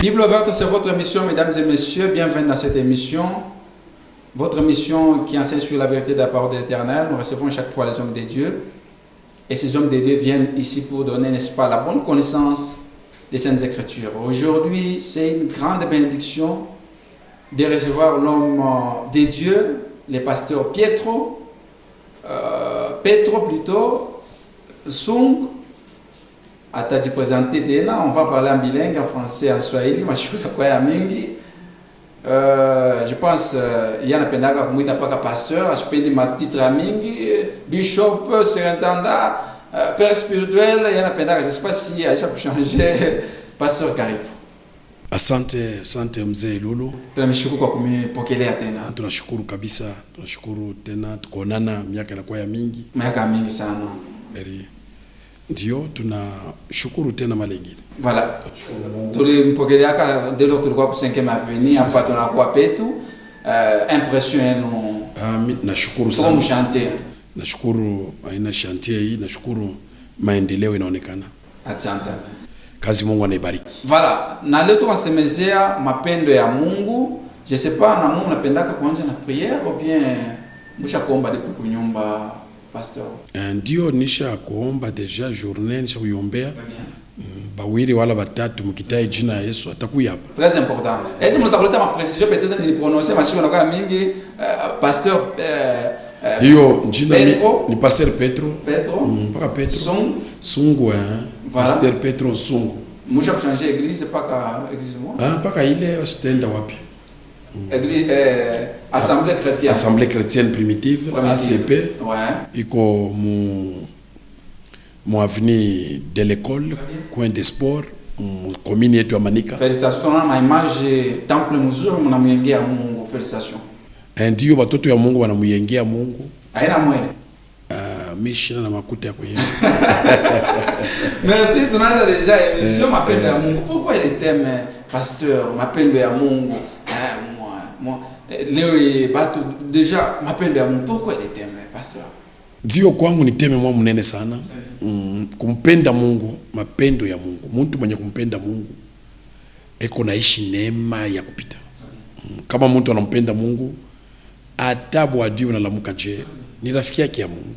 Bible ouverte, c'est votre émission, mesdames et messieurs. Bienvenue dans cette émission. Votre émission qui enseigne sur la vérité de la parole de l'Éternel. Nous recevons chaque fois les hommes de Dieu. Et ces hommes de Dieu viennent ici pour donner, n'est-ce pas, la bonne connaissance des Saintes Écritures. Aujourd'hui, c'est une grande bénédiction de recevoir l'homme de Dieu, le pasteur Petro Sung. Atati présenté tena, on va parler en bilingue, en français, en swahili, je pense il y a un pendaga comme pas pasteur, je peux dire ma titre mingi, bishop, surintendant, père spirituel, il y a un pendaga, je sais pas si Aisha peut changer, pasteur Karibu. Asante mzee Lulu. Tunamshukuru kwa kumipokelea tena. Tunashukuru kabisa, tunashukuru tena tukonana miaka inakuwa ya mingi. Miaka mingi sana. Ndio tunashukuru tena malengine. Voilà. Tulimpokelea dès lors tulikuwa ku 5e avenue hapa tunakuwa petu. Impression yenu. Nashukuru sana. Comme chantier. Nashukuru aina chantier hii, nashukuru maendeleo inaonekana. Asante. Kazi Mungu anaibariki. Voilà, na leo tunasemezea mapendo ya Mungu. Je sais pas na Mungu napendaka kuanza na prière ou bien musha kuomba depuis kunyumba pasteur. Ndio nisha kuomba deja journée nisha kuyombea. Bawiri wala batatu mkitai jina ya Yesu atakuya hapa. Très important. Est-ce que vous avez ma précision peut-être de prononcer machine na kama mingi pasteur Dio jina ni pasteur Petro. Mpaka Petro. Sungu pasteur Petro Sungu. Musha kuchanger église paka église moi. Paka ile wasitenda wapi? Église Assemblée chrétienne primitive, ACP. Ouais. Iko mu avenue de l'école, coin des sports, commune yetu ya Manika. Félicitations na image temple mzuri mnamuyengea Mungu. Félicitations. Ndio watoto ya Mungu wanamuyengea Mungu. Haina mwe. Mishina na makuta ya kuyenga. Merci, tunaanza déjà émission mapendo ya Mungu. Pourquoi le thème pasteur mapendo ya Mungu? Moi leo batu déjà mapendo ya Mungu. Pourquoi le thème pasteur? Ndio kwangu ni teme mwa mnene sana. Kumpenda Mungu, mapendo ya Mungu. Mtu mwenye kumpenda Mungu eko naishi neema ya kupita. Kama mtu anampenda Mungu, atabu adui unalamuka je, ni rafiki yake ya Mungu.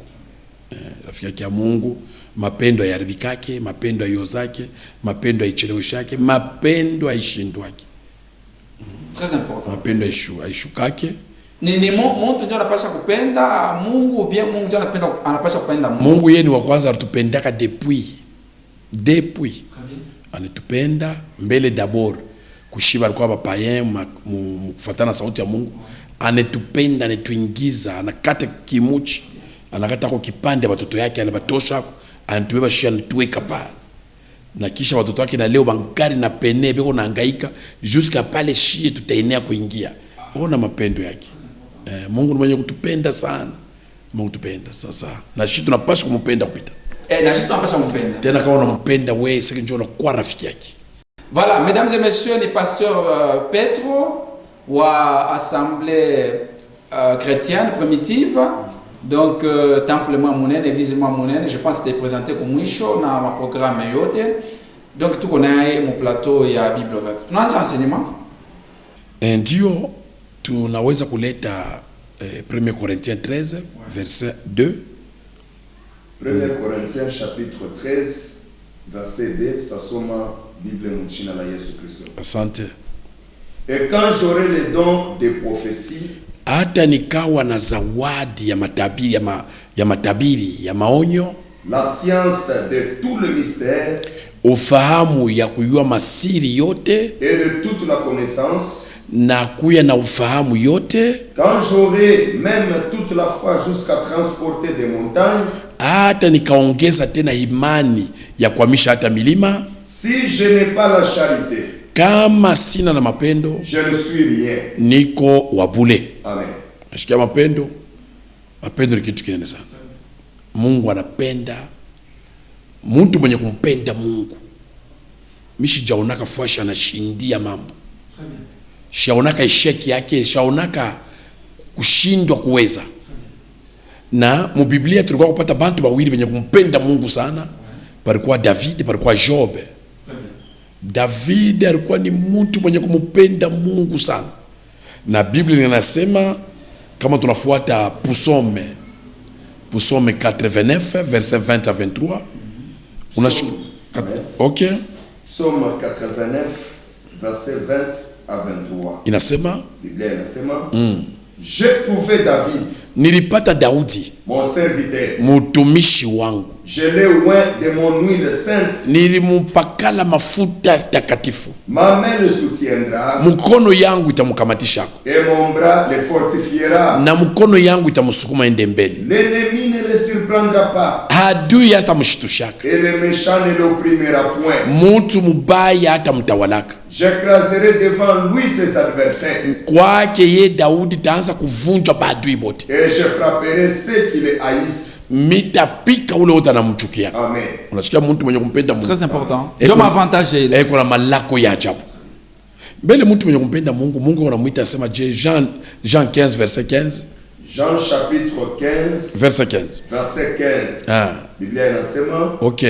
Rafiki yake ya Mungu, mapendo ya haribikake, mapendo ya yozake, mapendo ya icheleweshake, mapendo ya ishindwake. Très important. Mapendo ya ishukake. Ni mtu ndio anapaswa kupenda Mungu, bien Mungu ndio anapaswa kupenda Mungu. Mungu yeye ni wa kwanza atupendaka depuis. Anatupenda mbele d'abord. Kushiba alikuwa papayen kufuatana sauti ya Mungu. Anatupenda, anatuingiza, anakata kimuchi, anakata kwa kipande watoto yake, anabatosha, anatubeba shia anatuweka pale. Na kisha watoto wake na leo bankari na pene beko nahangaika jusqu'à pale shie tutaenea kuingia. Ona mapendo yake. Mungu ni mwenye kutupenda sana. Mungu tupenda sasa. Na sisi tunapaswa kumpenda kupita. Na sisi tunapaswa kumpenda. Tena kama unampenda wewe, sasa njoo unakuwa rafiki yake. Voilà, mesdames et messieurs, le pasteur Petro wa assemblée chrétienne primitive. Donc temple mwa munene, église mwa munene, je pense que c'était présenté comme mwisho na ma programme yote. Donc tout connaît mon plateau ya Bible ouverte. Tunaanza enseignement. Ndio tunaweza kuleta 1 Corinthiens 13 verset 2. 1 Corinthiens chapitre 13 verset 2, tutasoma Bible mchina la Yesu Kristo. Asante. Et quand j'aurai les dons de prophétie, hata nikawa na zawadi ya matabiri ya maonyo, la science de tout le mystère, ufahamu ya kujua masiri yote, et de toute la connaissance, na kuya na ufahamu yote, quand j'aurai même toute la foi jusqu'à transporter des montagnes, hata nikaongeza tena imani ya kuhamisha hata milima, si je n'ai pas la charité, kama sina na mapendo, je ne suis rien. Niko wabule. Amen. Nashikia mapendo. Mapendo ni kitu kinene sana. Mungu anapenda mtu mwenye kumpenda Mungu. Mishi jaonaka fuasha anashindia mambo. Shaonaka isheki yake, shaonaka kushindwa kuweza. Na mu Biblia tulikuwa kupata bantu bawili wenye kumpenda Mungu sana. Palikuwa David, palikuwa Job. David alikuwa ni mtu mwenye kumupenda Mungu sana, na Biblia inasema kama tunafuata Psaume 89 verset 20 à 23. OK. Psaume 89 verset 20 à 23. Inasema, Biblia inasema, j'ai trouvé David, nilipata Daudi, mon serviteur, mutumishi wangu, je l'ai oint de mon huile sainte, nilimupakala mafuta takatifu, ma main le soutiendra, mkono yangu itamukamatisha, et mon bras le fortifiera, na mkono yangu itamusukuma ende mbele, l'ennemi ne le surprendra pas, adui hatamshitushaka, et le méchant ne l'opprimera point, mutu mubaya hatamtawalaka. j'écraserai devant lui ses adversaires, Kwake ye Daudi taanza kuvunjwa baadui bote, et je frapperai ceux qui le haïssent. mitapika ule wote anamchukia. Amen. Unasikia mtu mwenye kumpenda Mungu, Très important. Eko- Ndio avantage ile. kuna malako ya ajabu mbele. Mtu mwenye kumpenda Mungu, Mungu anamuita asema je, Jean 15 verset 15. Jean chapitre 15 Verset 15. verset 15. Ah. Biblia inasema, OK.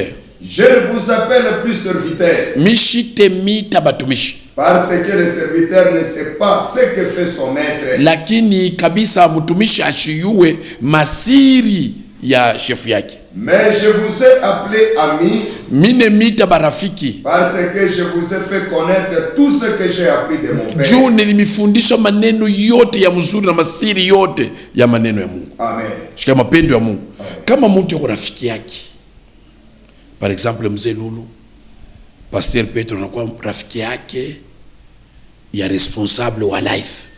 je ne vous appelle plus serviteur, Mishite mita batumishi, parce que le serviteur ne sait pas ce que fait son maître. lakini kabisa mtumishi ashiyue masiri ya shefu yake. Mais je vous ai appelé ami, Mine mita barafiki, parce que je vous ai fait connaître tout ce que j'ai appris de mon Père. juu nilimifundisha maneno yote ya mzuri na masiri yote ya maneno ya Mungu. Amen. Shika mapendo ya Mungu. Kama mtu yuko rafiki yake, par exemple mzee Lulu, Pasteur Petro anakuwa rafiki yake ya responsable wa life,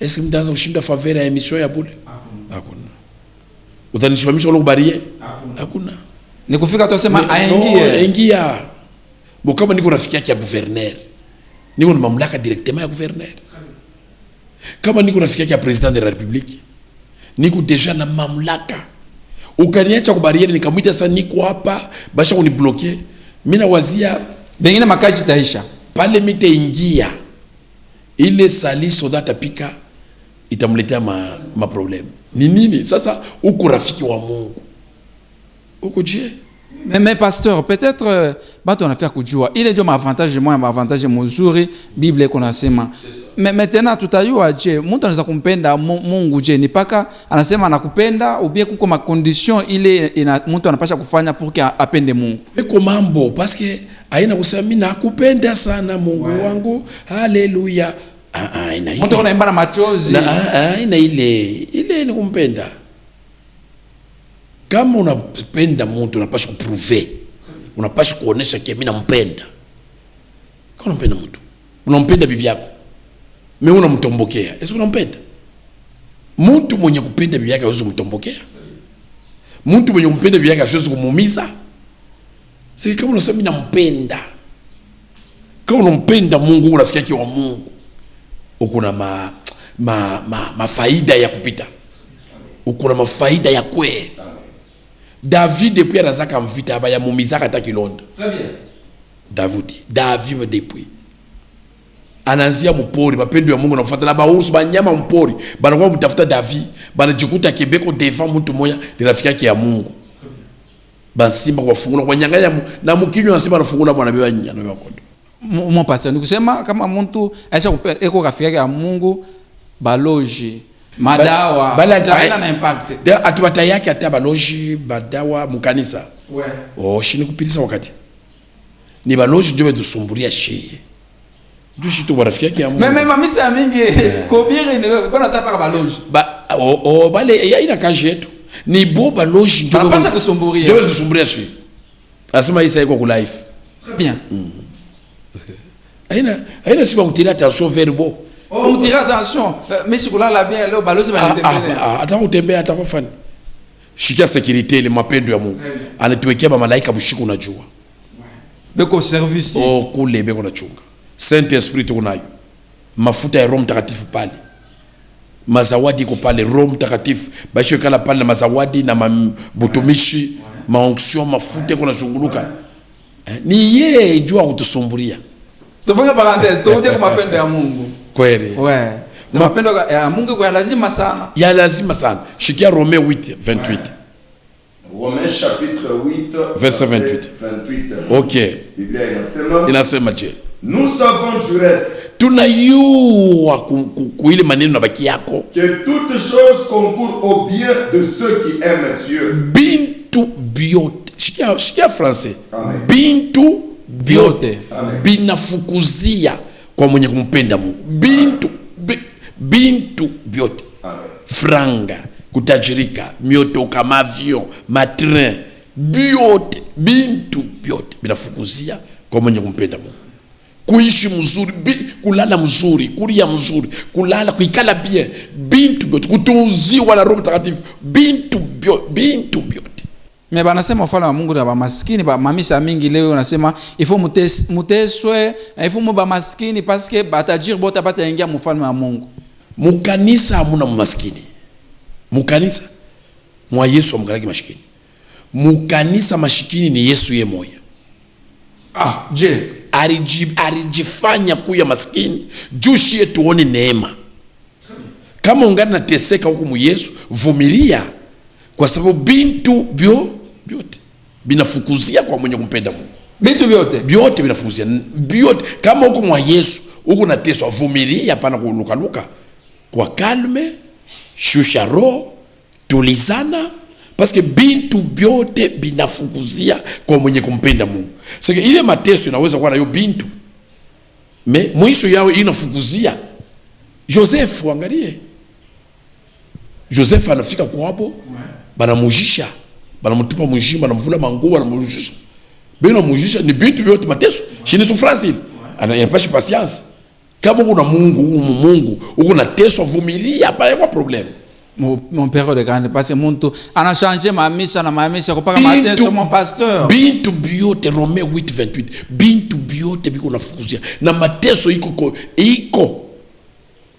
est-ce que mtaanza kushinda favela ya emission ya bure? Hakuna. Utanishimamisha wala kubarie? Hakuna. Ni kufika tu sema No, aingie. ingia. Bo kama niko rafiki yake ya gouverneur, niko na mamlaka directement ya gouverneur. Kama niko rafiki yake ya president de la republique, niko deja na mamlaka. Ukaniacha kubariere nikamwita sasa niko hapa, basha kunibloquer. Mimi nawazia Bengine makaji taisha. pale mite ingia. Ile sali soda tapika itamletea ma problem. Ni nini? Sasa uko rafiki wa Mungu. Uko je? Mais pasteur, peut-être bato wanafia kujua ile ndio maavantage moja, maavantage mzuri Biblia iko nasema. Mais maintenant tutayua je, mtu anaweza kumpenda Mungu je ni paka anasema anakupenda ou bien kuko ma condition ile mtu anapasha kufanya pour que apende Mungu. Eko mambo parce que haina kusema mimi nakupenda sana Mungu wangu. Haleluya. Ina ile. Mtu anaimba na machozi. Ina ile ni kumpenda. Kama unapenda mtu unapaswa kuprouver. Unapaswa kuonesha kia mimi nampenda. Kama unampenda mtu, unampenda bibi yako, mimi unamtombokea, esi unampenda? Mtu mwenye kupenda bibi yake hawezi kumtombokea. Mtu mwenye kumpenda bibi yake hawezi kumuumiza. Sasa kama unasema mimi nampenda, kama unampenda Mungu, urafiki yake wa Mungu, uko na mafaida ya kupita, uko na mafaida ya kweli. David depuis anazaka mvita haba ya mumizaka hata kilonda. Très bien. David depuis ananzia mpori, mapendo ya Mungu nafuata na baursu banyama mpori banakuwa mtafuta David, banajikuta kebeko devant mtu moya ni rafiki yake ya Mungu. Basimba kwa fungula kwa nyanganya na mkinyo anasema anafungula bwana beba nyanya na kondo. Mon pasteur nikusema kama mtu aisha eko rafiki yake ya Mungu baloji madawa bala na impact. De atubata yake ataba loji badawa mukanisa. Ouais. Oh, shini kupilisa wakati. Ni baloji ndio bedusumburia shie. Ndio shitu barafiki yake ya Mungu. Mais mamisa mingi kobiri ni kona tapa baloji. Bale ya ina kaje yetu. Ni bo baloji ndio. Anapasha kusumburia. Ndio bedusumburia shie. Asema isa iko ku life. Très bien. Aina siba kutira attention verbo. On tire attention. Mais si kulala bien leo balozi banatembea. Hata utembea hata kufanya. Shikia security ile mapendo ya Mungu. Anatuwekea ba malaika bushiku unajua. Beko service. Kule beko na chunga. Saint Esprit tunayo. Mafuta ya Roho Mtakatifu pale. Mazawadi iko pale Roho Mtakatifu. Basho kala pale na mazawadi na mabutumishi, maonction, mafuta kuna shunguluka. Ni yeye jua kutusumburia. Tufanye parenthèse, tuone kwa mapendo ya Mungu. Kweli. Ouais. Mapendo ya Mungu kwa lazima sana. Ya lazima sana. Shikia Romeo 8:28. Romains chapitre 8 verset 28. 28. Okay. Biblia inasema, Inasema je? nous savons du reste Tunayua kuile maneno na baki yako. que toute chose concourt au bien de ceux qui aiment Dieu. Bintu biote. Shikia français. Amen. Bintu biote. Amen. Binafukuzia kwa mwenye kumpenda Mungu. Bintu biote. Amen. Franga, kutajirika, miotoka, mavion, matrin, biote, bintu biote binafukuzia kwa mwenye kumpenda Mungu. Kuishi mzuri, kulala mzuri, kulia mzuri, kulala, kuikala bien, bintu biote, kutunziwa na Roho Mtakatifu, bintu biote. Me banasema ufalme wa Mungu na bamaskini ba mamisa mingi leo nasema ifo muteswe, ifo mu bamaskini parce que batajir bota bataingia mufalme wa Mungu. Mukanisa hamuna maskini. Mukanisa mwa Yesu amgalaki mashikini. Mukanisa mashikini ni Yesu ye moya. Je, alijifanya kuya maskini juu shie tuone neema. Kama ungana na teseka huku mu Yesu, vumilia kwa sababu bintu biote binafukuzia kwa mwenye kumpenda Mungu. Bintu biote binafukuzia biote. Kama huku mwa Yesu huku nateswa, vumilia, pana kulukaluka, kwa kalme, shusha roho, tulizana, parce que bintu biote binafukuzia kwa mwenye kumpenda Mungu. Sasa ile mateso inaweza kuwa na hiyo bintu, me mwisho yao inafukuzia. Joseph, angalie Joseph anafika kwabo, banamujisha, banamtupa mujima, banamvula manguo, banamujisha. Bena mujisha ni bintu biote mateso. Chini souffrance ile. Anayapasha patience. Kama kuna Mungu, uko na teso, vumilia, pas de problème. Mon père de grande parce que muntu ana changer ma misa na ma misa kupaka mateso mon pasteur. Bintu biote Romains 8:28. Bintu biote biko nafukuzia na mateso iko.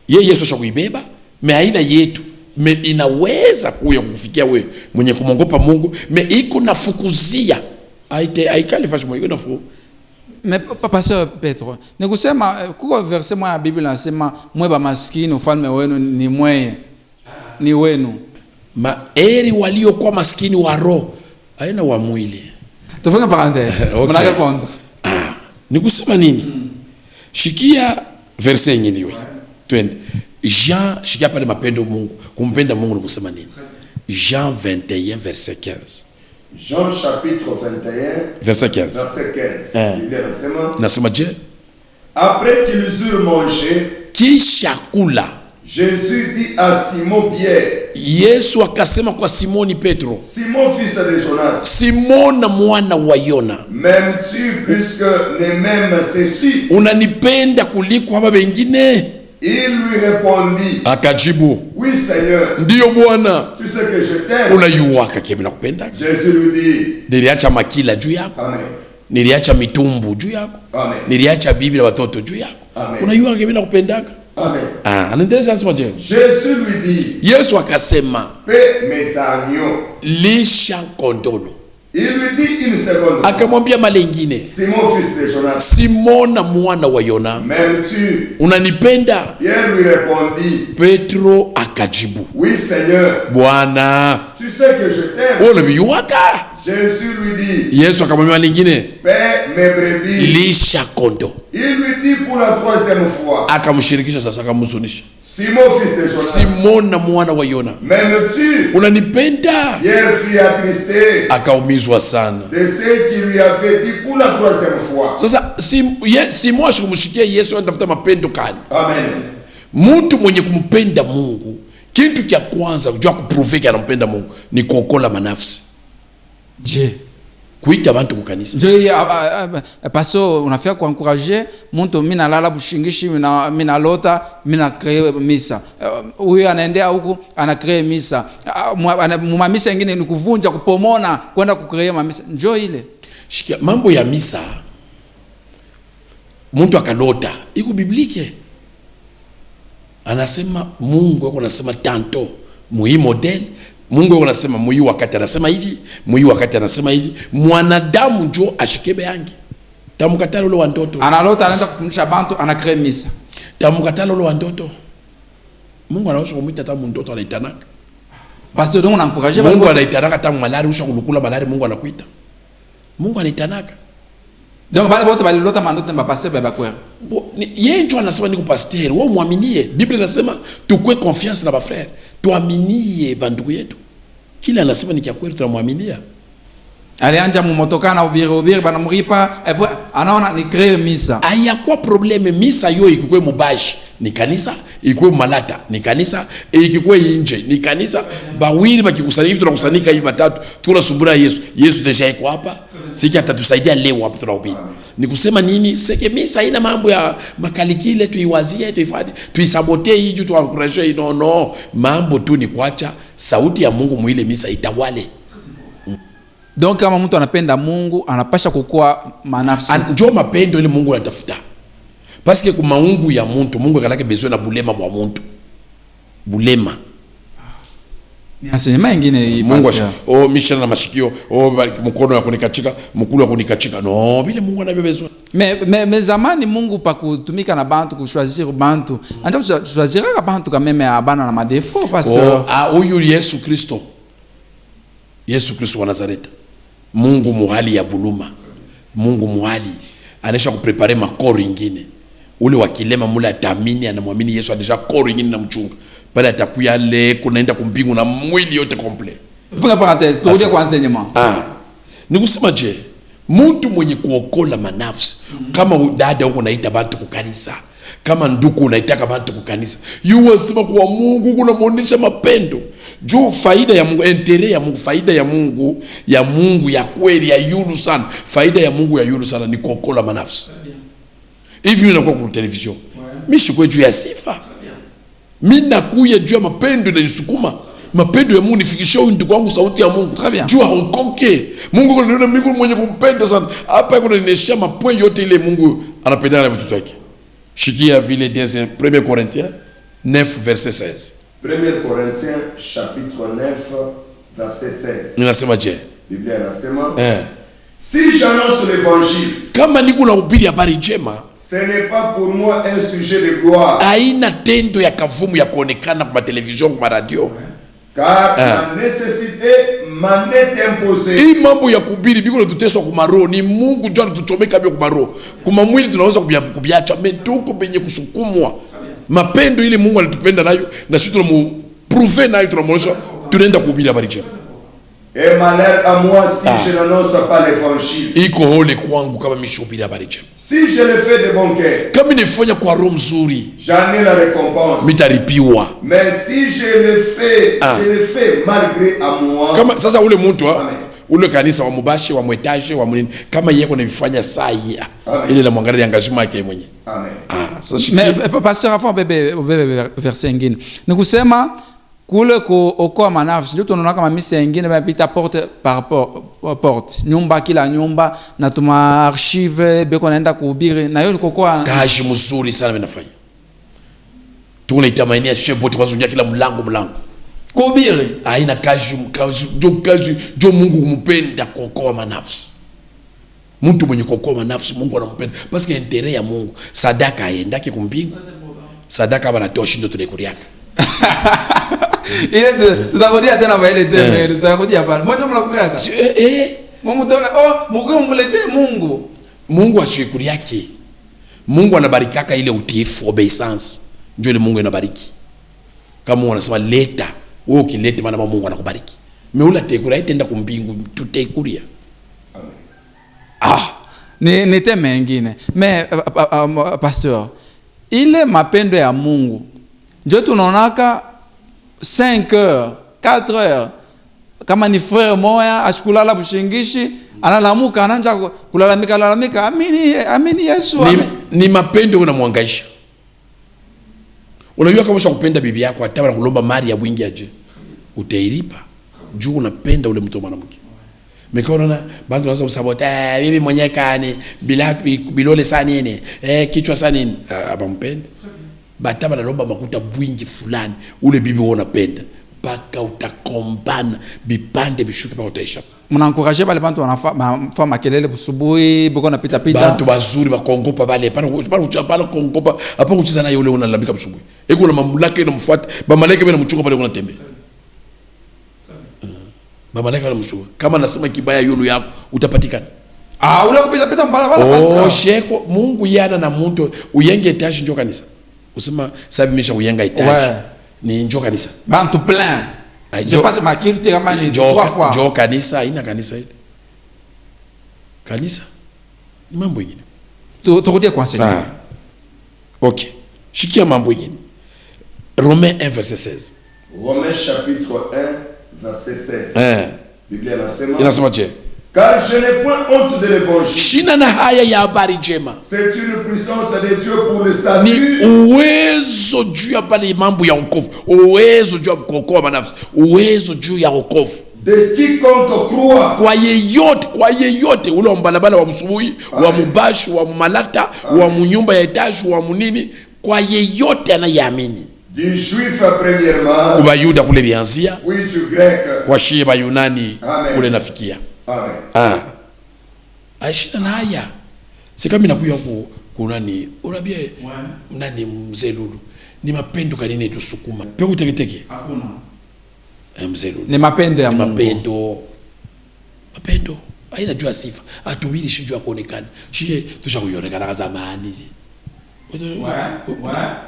Yesu shakuibeba, me haina yetu. Me inaweza kuya kufikia wewe mwenye kumongopa Mungu, me iko nafukuzia. Aikali fashion iko nafu. Mais pasteur Petro, nikusema kuko verset mwa ya Biblia nasema mwe ba maskini ufalme wenu ni mweye. Ni wenu. Maeri waliokuwa maskini wa roho, haina wa mwili. Tufunge parenthèse. Okay. Mnaka kontra. Nikusema nini? Shikia verset nyingine wewe. Twende. Jean, shikia pale mapendo Mungu. Kumpenda Mungu nikusema nini? Jean 21 verset 15. Jean chapitre 21 verset 15. Verset 15. Biblia inasema, nasema je? Après qu'ils eurent mangé, kisha kula, Jésus dit à Simon Pierre, Yesu akasema kwa Simoni Petro, Simon fils de Jonas, Simona mwana wa Yona, m'aimes-tu plus que ne m'aiment ceux-ci? Unanipenda kuliko haba wengine? Il lui répondit, akajibu, oui Seigneur, ndiyo Bwana, tu sais que je t'aime. Unayuwaka kile nakupenda. Jésus lui dit, niliacha makila juu yako. Amen. Niliacha mitumbu juu yako. Amen. Niliacha bibi na watoto juu yako. Amen. Unayuwaka kile nakupendaka. Amen. Anaendelea sasa je? Jésus lui dit, Yesu akasema, paie mes agneaux. Lisha kondolo. Il lui dit une seconde. Akamwambia mara nyingine, Simon fils de Jonas, Simona mwana wa Yona, m'aimes-tu? Unanipenda? Pierre lui répondit, Petro akajibu, oui Seigneur, Bwana, tu sais que je t'aime. Unabiyuwaka. Jésus lui dit, Yesu akamwambia mara nyingine, paie mes brebis. lisha kondo. Il lui dit pour la troisième fois, Akamshirikisha sasa, akamhuzunisha, Simon fils de Jonas, Simona mwana wa Yona, m'aimes-tu? Unanipenda? Pierre fut attristé Akaumizwa sana. de ce qu'il lui avait dit pour la troisième fois. Sasa Simon asikumshikia Yesu, anatafuta mapendo kani? Amen. Mtu mwenye kumpenda Mungu, kitu kia kwanza kujua kuprove anampenda Mungu ni kuokola manafsi. Je, kuita abantu kukanisa. Je paso unafika kuencourager mtu, mimi nalala bushingishi, mimi nalota, mimi na créer misa. Huyu anaendea huku ana créer misa. Mu misa nyingine ni kuvunja, kupomona, kwenda ku créer misa. Njoo ile. Shikia mambo ya misa. Mtu akalota, iko biblike. Anasema Mungu anasema tanto muhi model. Mungu anasema muhi wakati anasema hivi, muhi wakati anasema hivi. Mwanadamu njo ashikebe yangi. Tamukatalo ule wa ndoto. Analota, anaenda kufundisha bantu, ana créer misa. Tamukatalo ule wa ndoto. Mungu anaweza kumwita hata mtoto anaitanaka. Pasteur, donc on encourage Mungu anaitanaka tangu malari usha kulukula malari Mungu anakuita. Mungu anaitanaka. Donc bale bote bale lota mandote mba pasteur baba kwera. Yeye ndio anasema niko pasteur, wewe muaminie. Biblia inasema tukue confiance na ba frère. Tuaminie bandugu yetu. Kila anasema ni kweli tunamwaminia. Alianja mumotoka na ubiri bana muripa et puis anaona ni créer misa. Ayakuwa probleme misa yo ikikwe mubashi ni kanisa, ikikwe malata ni kanisa, ikikwe inje ni kanisa. Bawili bakikusanyika hivi tunakusanyika hivi batatu tunasumbura Yesu. Yesu deja yuko hapa. Siki atatusaidia leo hapa tunahubiri. Ni kusema nini? Seke misa haina mambo ya makalikile tuiwazie tuifanye. Tuisabote hii tu encourage no. Mambo tu ni kuacha sauti ya Mungu muile misa itawale. Donc kama mtu anapenda Mungu anapasha kukua manafsi. Ndio mapendo ile Mungu anatafuta. Parce que kwa maungu ya mtu Mungu akalake besoin na bulema bwa mtu. Bulema. Ni asema ingine Mungu mishana na mashikio, mkono ya kunikachika, mkulu ya kunikachika. No, vile Mungu anabeba besoin. Mais zamani Mungu pa kutumika na bantu kuchoisir bantu. Anja choisira bantu quand même abana na madefo parce que huyu Yesu Kristo. Yesu Kristo wa Nazareth. Mungu muhali ya buluma. Mungu muhali anesha kuprepare makoro ingine. Ule wakilema mule atamini anamwamini Yesu adeja koro ingine na mchunga. Pale atakuya le kunaenda kumbingu na mwili yote komple. Funga parenthèse, turudi kwa enseignement. Ni kusema je, mtu mwenye kuokola manafsi, kama dada huko unaita bantu kukanisa, kama ndugu unaitaka bantu kukanisa, yuwasema kwa Mungu kunamuonesha mapendo. Juu faida ya Mungu, entere ya Mungu, faida ya Mungu ya kweli ya yulu sana. Faida ya Mungu ya yulu sana ni kuokola manafsi. Hivi unakuwa kwa television. Mimi sikwe juu ya sifa. Mimi nakuya juu ya mapendo na nisukuma. Mapendo ya Mungu nifikishie ndugu wangu sauti ya Mungu. Juu haonkoke. Mungu kuna Mungu mwenye kumpenda sana. Hapa kuna nineshia mapwe yote ile Mungu anapenda na watoto wake. Shikia vile des 1 Corinthiens 9 verset 16. 1 Corinthiens chapitre 9 verset 16. Ninasema je? Biblia inasema si j'annonce l'évangile, kama niko na ubiri habari njema, ce n'est pas pour moi un sujet de gloire. Haina tendo ya kavumu ya kuonekana kwa television, kwa radio. Car la nécessité m'en est imposée. Hii mambo ya kubiri biko tuteswa kwa maro ni Mungu ndio anatuchomeka kwa maro. Kwa mwili tunaweza kubiacha metuko benye kusukumwa. Mapendo ile Mungu anatupenda nayo na sisi tunamprove nayo tunamwonyesha tunaenda kuhubiri habari njema. Et malheur à moi si je n'annonce pas l'évangile. Iko hole kwangu kama mishubiri habari njema. Si je le fais de bon cœur, kama nifanya kwa roho mzuri, j'en ai la récompense. Mitaripiwa. Mais si je le fais malgré à moi. Kama sasa ule mtu ule kanisa wa mubashi wa mwetaje wa munini kama yeye kunifanya saa hii ile la mwangalia engagement yake mwenyewe. Amen. Sasa mais pasteur avant bebe verset ngine ni kusema kule ko okoa manafsi ndio tunaona kama misa nyingine bapita porte par porte nyumba kila nyumba na tuma archive beko naenda kuhubiri na hiyo kokoa kazi mzuri sana vinafanya. Tunaitamania shebote kwanza kila mlango kuhubiri haina kazi jo Mungu kumpenda kuokoa manafsi. Mtu mwenye kuokoa manafsi Mungu anampenda parce que intérêt ya Mungu sadaka aendake kumbingu. Sadaka banatoa shindo tunekuriaka. Ile tutakodia tena baile tena tutakodia pale. Moja mnakuriaka. Mungu Mungu mlete Mungu ashukuri yake. Mungu anabarikaka ile utiifu, obeisance. Ndio ile Mungu anabariki. Kama Mungu anasema leta, wewe ukileta maana Mungu anakubariki. Meula tekura itenda kumbingu tutekuria. Ni tema nyingine. Mais pasteur, ile mapendo ya Mungu ndio tunaonaka 5 heures 4 heures kama ni frère moya ashikulala bushingishi analamuka ananja kulalamika amini Yesu ni mapendo unamwangaisha. Unajua kama unakupenda bibi yako hata kulomba mali ya wingi aje utairipa juu unapenda ule mtu mwanamke. Mekona bantu wanaanza kusabota bibi mwenyewe kani bilole sana nini kichwa sana nini abampenda bataba nalomba makuta bwingi fulani ule bibi unapenda paka utakombana bipande bishuke pa utaisha. Mnaencourager bale bantu wanafanya makelele busubuhi boko na pita bantu bazuri bakongopa bale para kongopa hapa kucheza na yule unalambika busubuhi eko na mamlaka ina mfuata ba malaika bana mchunga pale kuna tembea Malaika wanamshtua. Kama nasema kibaya yulu yako utapatikana. Ule kupita pita mbalabala pastor. Sheko Mungu yana na mtu uyenge etage njo kanisa. Usema sabi misha uyenga etage. Ni njo kanisa. Bantu plein. Je passe ma kirite kama ni 3 fois. Njo kanisa, ina kanisa ile. Kanisa ni mambo mengine. Turudia kwa Seigneur. OK. Shikia mambo mengine. Romains 1 verset 16. Romains chapitre 1 verset 16. Biblia inasema je? Car je n'ai point honte de l'évangile. Shina na haya ya habari njema. C'est une puissance de Dieu pour le salut. Ni uwezo juu ya pale mambo ya wokovu. Uwezo juu ya kuokoa manafsi. Uwezo juu ya wokovu. De quiconque croit. Kwa yeyote ule mbalabala wa msubuhi, wa mubashi, wa malata, wa munyumba ya etaji, wa munini, kwa yeyote anayeamini. Du juif premièrement. Kwa Yuda kule bianzia. Oui, du grec. Kwa Sheba Yunani kule nafikia. Amen. Aishina na haya. Sika mimi nakuya kunani, unabia nani mzee Lulu. Ni mapendo kanini tusukuma. Peko teketeke. Hakuna. Mzee Lulu. Ni mapendo ya Mungu. Mapendo. Haina jua sifa. Atuwili shijua kuonekana. Shie tushakuonekana zamani.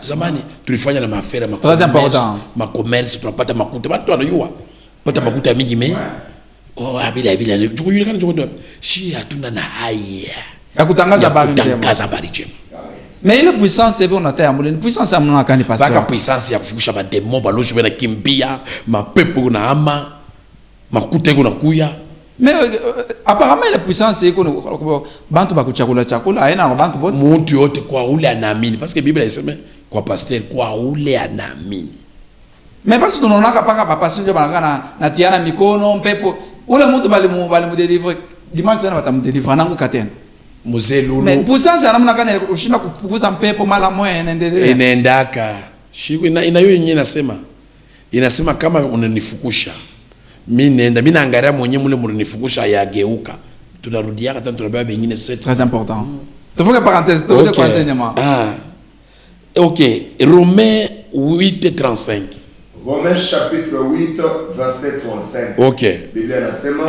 Zamani tulifanya na mafera ma commerce tunapata makuta. Watu wanajua. Pata makuta mingi me. Abila. Tukujulikana njoo shi hatuna na haya. Ya kutangaza habari njema. Mais ile puissance ebe unataya mbele. Puissance ya mwana kani pastor. Baka puissance ya kufungusha ba demo ba lojo bena kimbia, mapepo na ama, makuta iko nakuya. Mais apparemment la puissance iko bantu bakuchakula haina bantu bote. Mtu yote kwa ule anaamini parce que Biblia inasema kwa pasteur kwa ule anaamini. Mais parce que tunaonaka paka papa sinjo banakana na tiana mikono mpepo ule mtu bali mu deliver dimanche sana batamdeliver nangu katena. Mzee Lulu. Mais puissance ya namna gani ushinda kufukuza mpepo mara moja inaendelea. Inaendaka. Shiko ina hiyo yenyewe inasema. Inasema kama unanifukusha. Mimi naangalia mwenyewe mule mlinifukusha yageuka. Tunarudia hata tunabeba bengine c'est très important. Tu fais une parenthèse de quoi enseignement. OK, Romains 8:35. Romains chapitre 8 verset 35. OK. Biblia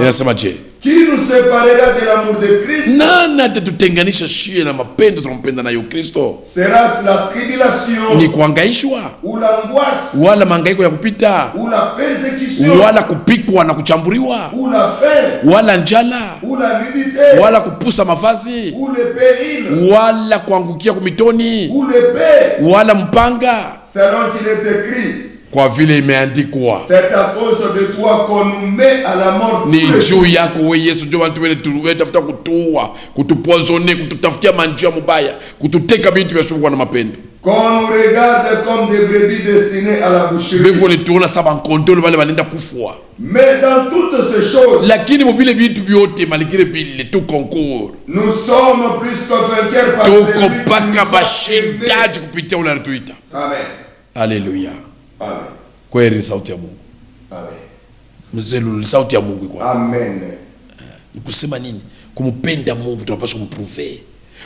inasema je? Qui nous séparera de l'amour de Christ? Nani atatutenganisha shie na mapendo tunampenda nayo Kristo? Sera la tribulation? Ni kuhangaishwa? Ou l'angoisse? Wala mangaiko ya kupita? Ou la persécution? Wala kupikwa na kuchamburiwa? Ou la faim? Wala njala? Ou la nudité? Wala kupusa mavazi? Ou le péril? Wala kuangukia kumitoni? Ou l'épée? Wala mpanga? Selon qu'il est écrit. Kwa vile imeandikwa, c'est à cause de toi qu'on nous met à la mort. Ni juu yako wewe Yesu ndio watu wale tafuta kutuua, kutupoisonner, kututafutia manjia mubaya, kututeka bintu vya shughuli na mapendo. Qu'on nous regarde comme des brebis destinées à la boucherie. Beko ni tuona saba kontrole wale wanaenda kufua. Mais dans toutes ces choses, lakini mobile bintu vyote malgré bile tout concours, nous sommes plus que vainqueurs par celui qui nous a aimés. Kupitia ule anatuita. Amen. Alléluia. Amen. Kweli sauti ya Mungu. Amen. Mzelu sauti ya Mungu kwa. Amen. Nikusema nini? Kumpenda Mungu tunapaswa kumprove.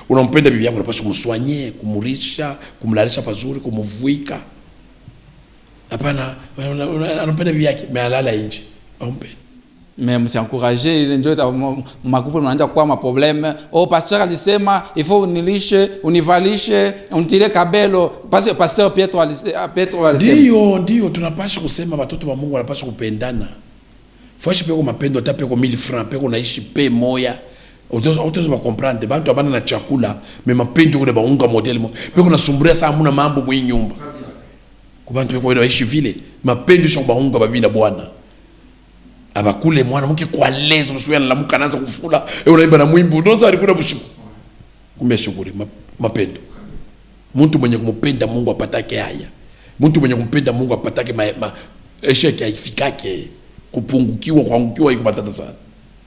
Unampenda bibi yako unapaswa kumsoigner, kumurisha, kumlalisha pazuri, kumvuika. Hapana, anampenda bibi yake, amelala nje. Ampenda. Mais msi encourager ile ndio makupo mnaanza kuwa ma problème. Oh pasteur alisema il faut unilishe, univalishe, untile kabelo. Parce que pasteur Pietro alisema. Ndio tunapaswa kusema watoto wa Mungu wanapaswa kupendana. Fashi peko mapendo hata peko 1000 francs, peko naishi pe moya. Autozo ba comprendre, bantu abana na chakula, mais mapendo kule baunga model mo. Peko nasumburia saa muna mambo mwi nyumba. Kubantu peko naishi vile, mapendo sho baunga babi na bwana. Abakule mwana mke kwa lezo msuya na lamuka anaanza kufula unaimba na mwimbo unaanza alikuna bushiku kumbe shughuli mapendo. Mtu mwenye kumpenda Mungu apatake haya, mtu mwenye kumpenda Mungu apatake esheke haifikake, kupungukiwa kuangukiwa iko batata sana.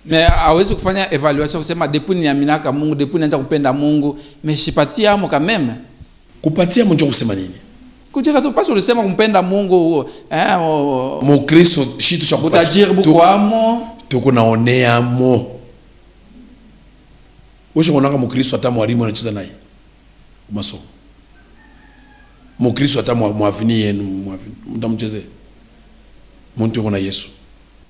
Mais hawezi kufanya evaluation kusema depuis niaminaka Mungu, depuis nianza kumpenda Mungu, mais shipatia amo quand même. Kupatia Mungu kusema nini? Kujika tu pasi ulisema kumpenda Mungu mu Kristo shitu cha kutajiri bukwamo tuko naonea mo. Wewe unaona mu Kristo hata mwalimu anacheza naye masomo. Mu Kristo hata mwavini yenu mwavini mtamchezea. Mtu yuko na Yesu.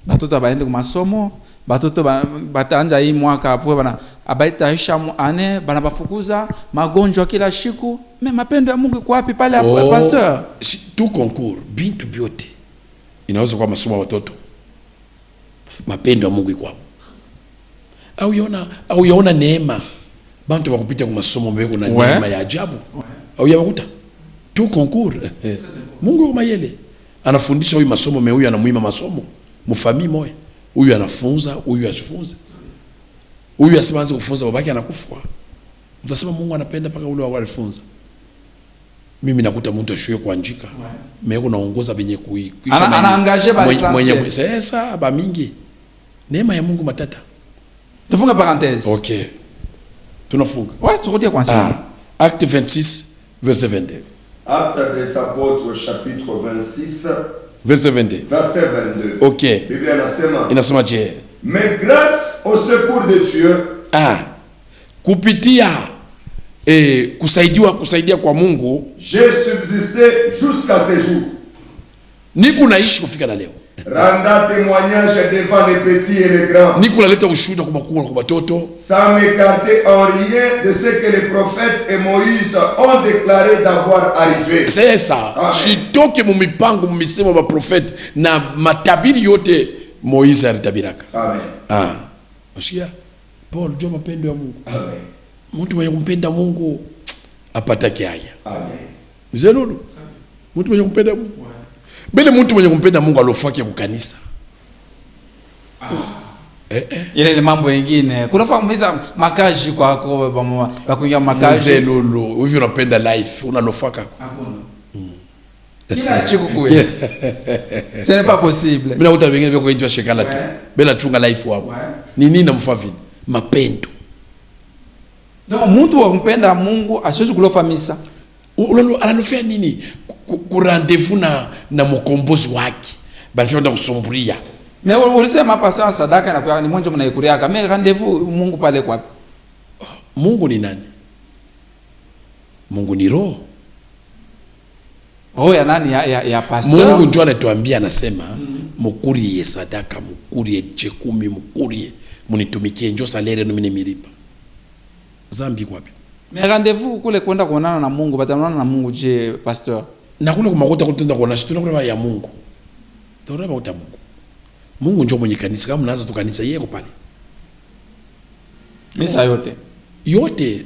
batoto baende ku masomo, batoto batanja hii mwaka hapo bana abaitaisha ane bana bafukuza magonjwa kila siku. Mais mapendo ya Mungu iko wapi pale pasteur? Tu concours bintu byote inaweza kuwa masomo ya watoto. Mapendo ya Mungu iko wapi? Au yaona neema bantu bakupita kwa masomo mbeko na neema ya ajabu. Au yabakuta tu concours Mungu kama yele anafundisha huyu masomo, huyu anamuima masomo mufamii moja, huyu anafunza, huyu asifunze, huyu asianze kufunza babake anakufa. Utasema Mungu anapenda paka ule wa alifunza. Mimi nakuta mtu ashoye kuandika meko naongoza benye kuisha anaangaje mwenye sasa ba mingi neema ya Mungu matata. Tufunga parenthèse. OK. Tunafunga. Ouais, turudie kwa sasa. Acte 26 verset 22. Actes des apôtres chapitre 26 verset 22. Verset 22. OK. Biblia inasema. Inasema je? Mais grâce au secours de Dieu. Kupitia kusaidia kwa Mungu, j'ai subsisté jusqu'à ce jour. Niko naishi kufika na leo. Renda témoignage devant les petits et les grands. Niko naleta ushuhuda kwa bakubwa na kwa batoto. Sans m'écarter en rien de ce que les prophètes et Moïse ont déclaré d'avoir arrivé. C'est ça. Shitoke mu mipango mu misemo ba prophète na matabiri yote Moïse alitabiraka. Amen. Usikia? Paul jo mapendo ya Mungu. Amen. Mtu mwenye kumpenda Mungu apatake haya. Amen. Zelulu. Mtu mwenye kumpenda Mungu. Bele mtu mwenye kumpenda Mungu alofaki ku kanisa. Ile ni mambo mengine. Kunafaa kumiza makaji kwako bakuingia makaji. Zelulu, hivi unapenda life, unalofaka. Hakuna. Kila siku kuwe. Ce n'est pas possible. Bila uta wengine beko injwa shekala tu. Bela chunga life wao. Ni nini namfavini? Mapendo. Donc mtu wa kumpenda Mungu asiwezi kulofa misa. Ananofia nini? Ku rendez-vous na mkombozi wake. Basi ndio kusumburia. Mais ulisema pastor sadaka na kwa ni mwanzo mnaikuriaka. Mais rendez-vous Mungu pale kwa. Mungu ni nani? Mungu ni roho. Roho ya nani ya pastor? Mungu ndio anatuambia, anasema mukurie sadaka, mukurie chekumi, mukurie munitumikie njo salere no mine milipa. Zambi kwapi? Mais rendez-vous kule kwenda kuonana na Mungu, bataonana na Mungu je pastor? Na kule kumakuta kutenda kuona shituna kwa ya Mungu. Toraba uta Mungu. Mungu ndio mwenye kanisa, kama mnaanza tu kanisa yeye pale. Misa yote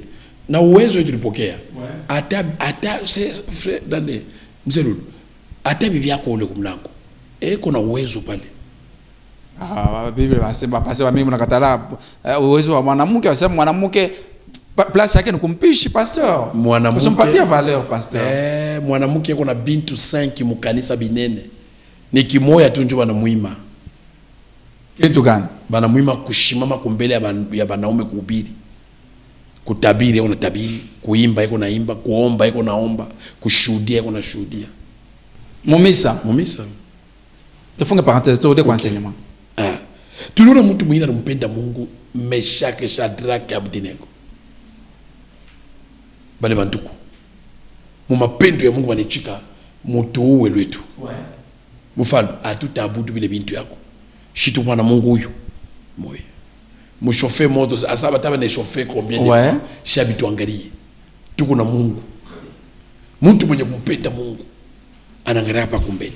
na uwezo tulipokea. Hata frère dande mzee, hata bibi yako ule kumlango. Kuna uwezo pale. Biblia inasema pastor mimi nakatala uwezo wa mwanamke, wasema mwanamke place yake ni kumpishi pastor. Mwanamke usimpatie valeur pastor. Mwanamke kuna bintu 5 mukanisa binene. Ni kimoya tu njo banamuima. Kitu gani? Banamuima kushimama kumbele ya banaume kuhubiri. Kutabiri yako natabiri, kuimba yako naimba, kuomba yako naomba, kushuhudia yako nashuhudia. Mumisa. Tufunge parenthèse tu kwa enseignement. Tuliona mtu mwingine anampenda Mungu, Meshaki, Shadraka, Abednego. Bale bantuku. Mu mapendo ya Mungu banichika mtu uwe lwetu. Mfano atutaabudu bile bintu yako. Shitu mwana Mungu huyu. Moyo. Mshofe moto asaba taba na shofe combien de fois. Shabitu angalie. Tuko na Mungu. Mtu mwenye kumpenda Mungu anaangalia hapa kumbele.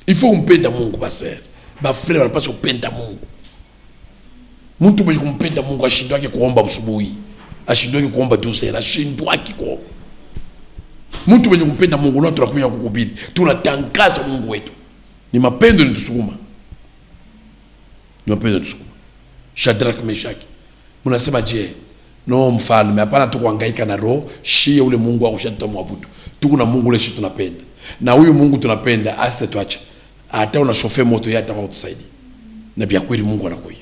Il faut kumpenda Mungu basi. Ba frère wanapaswa kupenda Mungu. Mtu mwenye kumpenda Mungu ashindwake kuomba usubuhi. Ashindwake kuomba dusera, ashindwake kuomba. Mtu mwenye kumpenda Mungu na tunakuja kukuhubiri. Tunatangaza Mungu wetu. Ni mapendo nitusukuma. Ni mapendo nitusukuma. Shadrach, Meshaki. Munasema je, no mfalme hapana tu kuhangaika na roho, shie ule Mungu wako tutamwabudu. Tuko na Mungu ule shi tunapenda. Na huyu Mungu tunapenda asite tuacha. Hata una shofe moto yake atakao tusaidia. Na pia kweli Mungu anakuja.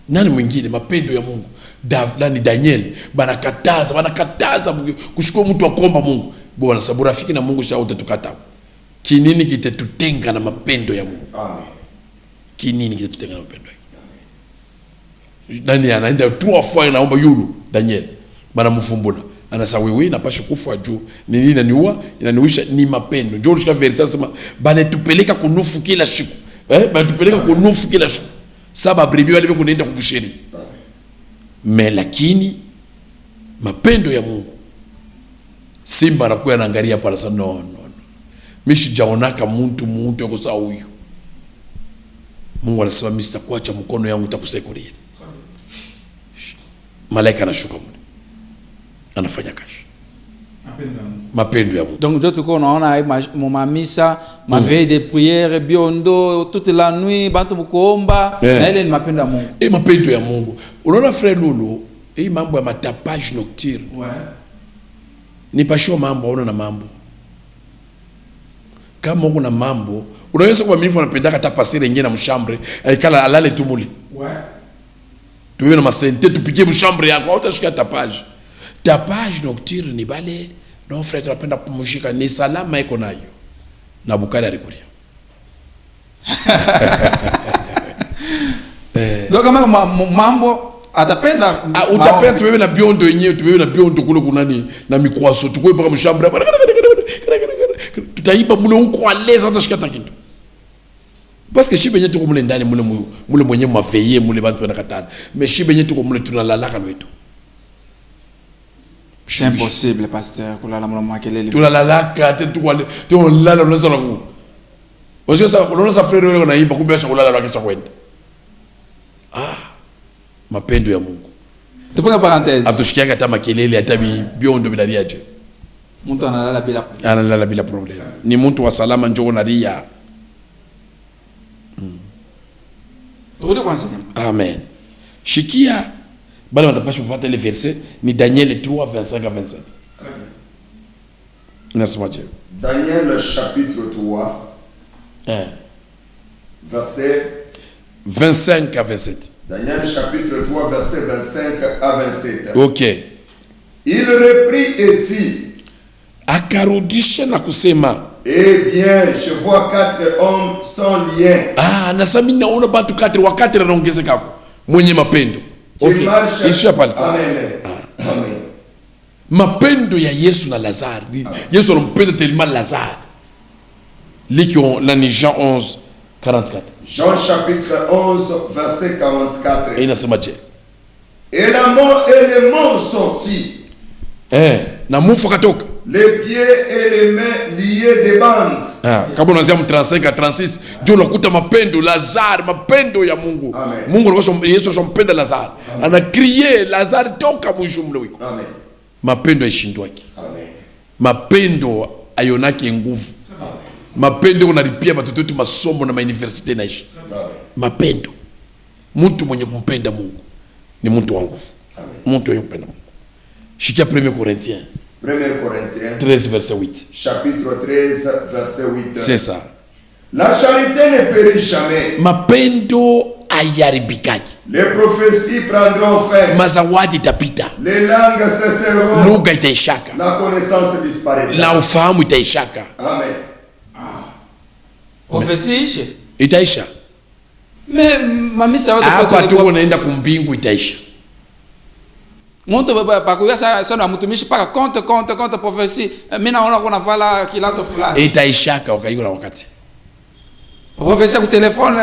Nani mwingine mapendo ya Mungu? Daniel banakataza kushukuru mtu akomba Mungu. Bwana sababu rafiki na Mungu shao utatukata. Kinini kitetutenga na mapendo ya Mungu? Amen. Kinini kitetutenga na mapendo yake? Daniel anaenda 3 fois naomba yulu Daniel. Bana mfumbula. anasa wewe napasha kufa juu ni nini inaniuisha ni mapendo. Njoo shika verse sema banatupeleka kunufu kila siku. Banatupeleka kunufu kila siku. Saba bribi wale kunaenda kubusheri. Lakini mapendo ya Mungu simba anakuwa anaangalia pala sana no. Mishi jaonaka mtu yako sawa huyu. Mungu anasema mimi sitakuacha, mkono yangu itakusekuria. Malaika anashuka mle. Anafanya kazi. Mapendo ya Mungu. Donc je tuko naona ma misa, ma veille de prière, biondo toute la nuit, bantu mukoomba, na ile ni mapendo ya Mungu. Mapendo ya Mungu. Unaona frère Lulu, hii mambo ya matapage nocturne. Ni pasho mambo, unaona mambo. Kama uko na mambo, unaweza kwa mimi unapenda hata passer ngine na mshambre, aikala alale tu muli. Tuwe na masente tupikie mshambre yako, utashika tapage. Tapage nocturne ni bale, no frère tunapenda kumshika ni salama iko nayo. Na Bukari alikulia. Donc kama mambo atapenda utapenda tuwewe na biondo yenyewe, tuwewe na biondo kule kunani na mikwaso tukwe mpaka mshambre. Tutaimba mule huko aleza hata shikata kintu. Parce que shibe nyetu kumule ndani mule mwenye mafeye mule bantu wanakatana. Mais shibe nyetu kumule tunalalaka lwetu. C'est impossible pasteur kulala mule mwakelele. Tunalalaka tunalala unaweza na ku. Wazio sasa unaona sa frère wale wanaimba kumbe acha kulala wakisha kwenda. Mapendo ya Mungu. Tufunga parenthèse. Atushikianga hata makelele hata biondo bilaliaje. Mtu analala bila problem. Ni mtu wa salama njoo na ria. Amen. Shikia bali watapasha kufuata ile verset ni Daniel 3:25-27. Nasemaje? Daniel chapitre 3 verset 25-27. Daniel chapitre 3 verset 25-27. OK. Il reprit et dit, akarudisha na kusema, eh bien, je vois 4 hommes sans lien. Na sasa naona watu 4 wakati wanaongezeka hapo. Mwenye mapendo. Okay. Ishia pale. Amen. Mapendo ya Yesu na Lazare. Yesu anampenda tellement Lazare. Likion la ni Jean 11:44. Jean chapitre 11 verset 44. Et inasema je? Et la mort et les morts sortis. Na mufu katoka. Les pieds et les mains liés des bandes. Kama unaanzia 35-36, ndio unakuta mapendo Lazare, mapendo ya Mungu. Amen. Mungu anaosha Yesu anampenda Lazare. Anakrie Lazare toka mjumle wiko. Amen. Mapendo yashindwaki. Amen. Mapendo ayonake nguvu. Amen. Mapendo unalipia watoto wetu masomo na university na ishi. Amen. Mapendo. Mtu mwenye kumpenda Mungu ni mtu wa nguvu. Amen. Mtu mwenye kumpenda Mungu. Shikia 1 Corinthiens 13 verset 8. Chapitre 13 verset 8. C'est ça. La charité ne périt jamais. Mapendo ayaribikaji. Les prophéties prendront fin. Mazawadi itapita. Les langues cesseront. Lugha itaishaka. La connaissance disparaîtra. Na ufahamu itaishaka. Amen. Prophétie itaisha. Mais mamisa wote hapa tu unaenda kumbingu itaisha. Mtu bakuya sana mtumishi paka compte prophétie. Mimi naona kuna vala kilato fulani. Itaishaka wakaiona wakati. Prophétie ku telefone,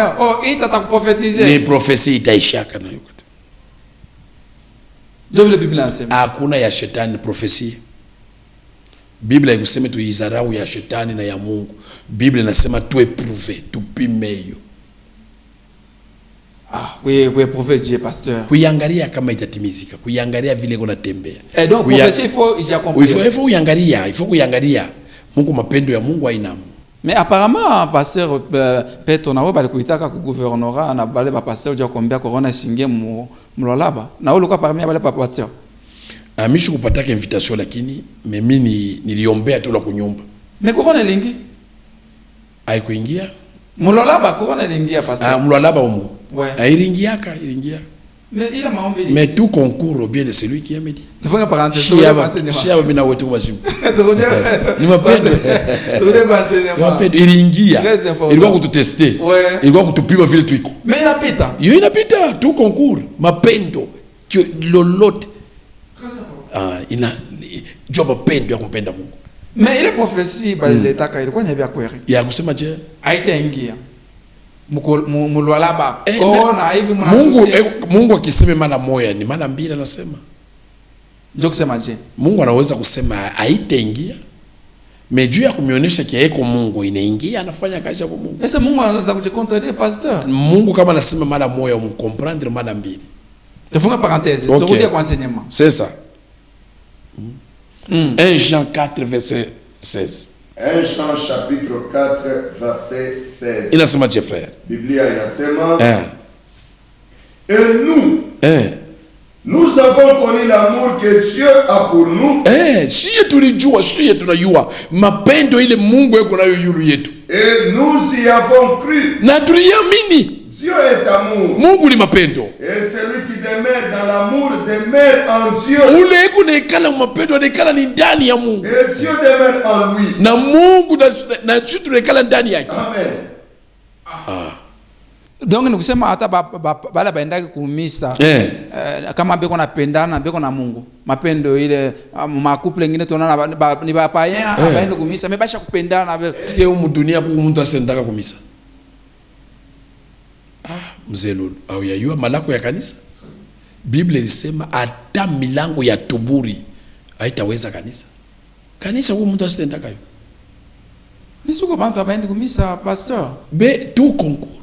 itata kuprophétiser. Ni prophétie itaishaka na wakati. Ndio vile Biblia inasema. Hakuna ya shetani prophétie. Biblia ikuseme tu izarau ya shetani na ya Mungu. Biblia inasema tu éprouver, tupime hiyo. Oui, prouver Dieu pasteur. Kuiangalia kama itatimizika, kuiangalia vile kuna tembea. Et donc prophétie il faut y accomplir. Il faut kuiangalia. Mungu mapendo ya Mungu haina. Mais apparemment pasteur Petro na wabali kuitaka ku gouvernorat na bale ba pasteur ja kombia corona singe mlolaba. Na ulikuwa parmi bale pa pasteur. Amishu kupataka invitation lakini mimi niliombea tu la kunyumba. Mais corona lingi? Haikuingia? Mlolaba corona lingia pasteur. Mlolaba umu. Ouais. Iringia. Mais il a maombi. Mais tout concourt au bien de celui qui aime dit. Tu fais parenthèse. Shia mina wetu wajibu. Ni mapendo. Iringia. Ilikuwa kututester. Ilikuwa kutupima vile tuiko. Mais inapita. Yo inapita tout concours. Mapendo. Que lolote. jua mapendo ya kumpenda Mungu. Mais ile prophétie balileta ilikuwa ni vya kweli. Ya kusema je? Haitaingia. Mulwalaba. Ona hivi Mungu akisema mara moja ni mara mbili anasema. Ndio kusema je? Mungu anaweza kusema haitaingia. Meju ya kumionyesha kia eko Mungu inaingia, anafanya kazi kwa Mungu. Sasa Mungu anaweza kujicontredire pasteur. Mungu kama anasema mara moja umcomprendre mara mbili. Tufunga parenthèse, turudia kwa enseignement. C'est ça. 1 Jean 4 verset 16. 1 Jean chapitre 4 verset 16. Inasema je frère? Biblia inasema Et nous nous avons connu l'amour que Dieu a pour nous. Shie tulijua, shie tunajua mapendo ile Mungu yako nayo yulu yetu. Et nous y avons cru. Na tuliamini. Dieu est amour. Mungu ni mapendo. Et celui qui demeure dans l'amour demeure en Dieu. Ule eko nekala mapendo nekala ni ndani ya Mungu. Et Dieu demeure en lui. Na Mungu na sisi tunekala ndani yake. Amen. Donc nikusema hata bala baendaki kumisa kama beko napendana beko na Mungu. Mapendo ile makuple ngine tunaona ni bapayen abaende kumisa mebasha kupendana beko. Sikia humu dunia kwa mtu asendaka kumisa. Mzee Lulu, au yayua malako ya kanisa? Biblia ilisema hata milango ya tuburi haitaweza kanisa. Kanisa huo mtu asitendaka hiyo. Nisuko bantu abaende kumisa pasteur. Be tu concours.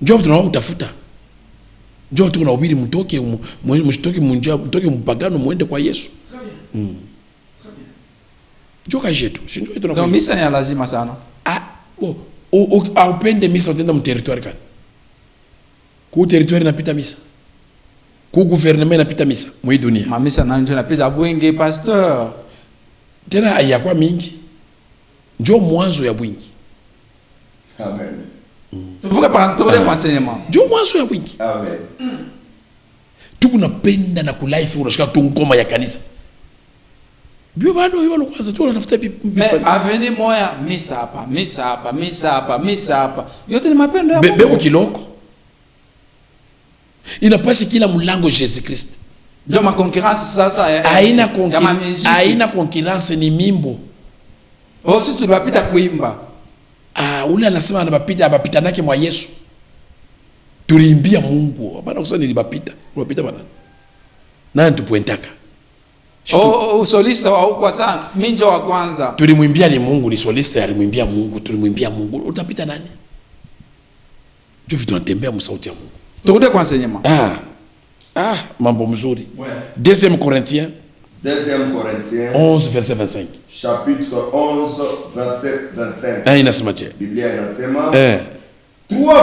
Njoo tunaona utafuta. Njoo tunahubiri mtoke mshitoke munjia mtoke mpagano muende kwa Yesu. Njoo kajetu, si njoo tunakuwa. Donc misa ni lazima sana. Upende misa utenda mu territoire kan. Ku territoire napita misa. Ku gouvernement napita misa mu dunia. Ma misa na njoo napita bwingi pasteur. Tena hayakuwa mingi. Njoo mwanzo ya bwingi. Amen. Tuvuka kwa enseignement. Njoo mwanzo ya bwingi. Amen. Tunapenda na kulaifu unashika tu ngoma ya kanisa. Bio bado hiyo kwanza tu unatafuta aveni moya misa hapa. Yote ni mapendo ya Mungu. Bebo kiloko. Inapasha kila mlango Jésus Christ. Ndio ma concurrence sasa haina concurrence ni mimbo. Sisi tulipita kuimba. Ule anasema anabapita nake mwa Yesu. Tuliimbia Mungu. Bana kusema nilibapita. Unapita bana. Nani tupointaka? Solista wa huko sana. Minjo wa kwanza. Tulimwimbia ni Mungu, ni solista alimwimbia Mungu, tulimwimbia Mungu. Utapita nani? Ndio vitu tunatembea msauti ya Mungu. Turudi kwa enseignement. Mambo mzuri. 2 Corinthiens 11 verset 25. Chapitre 11 verset 25. Inasema je? Biblia inasema 3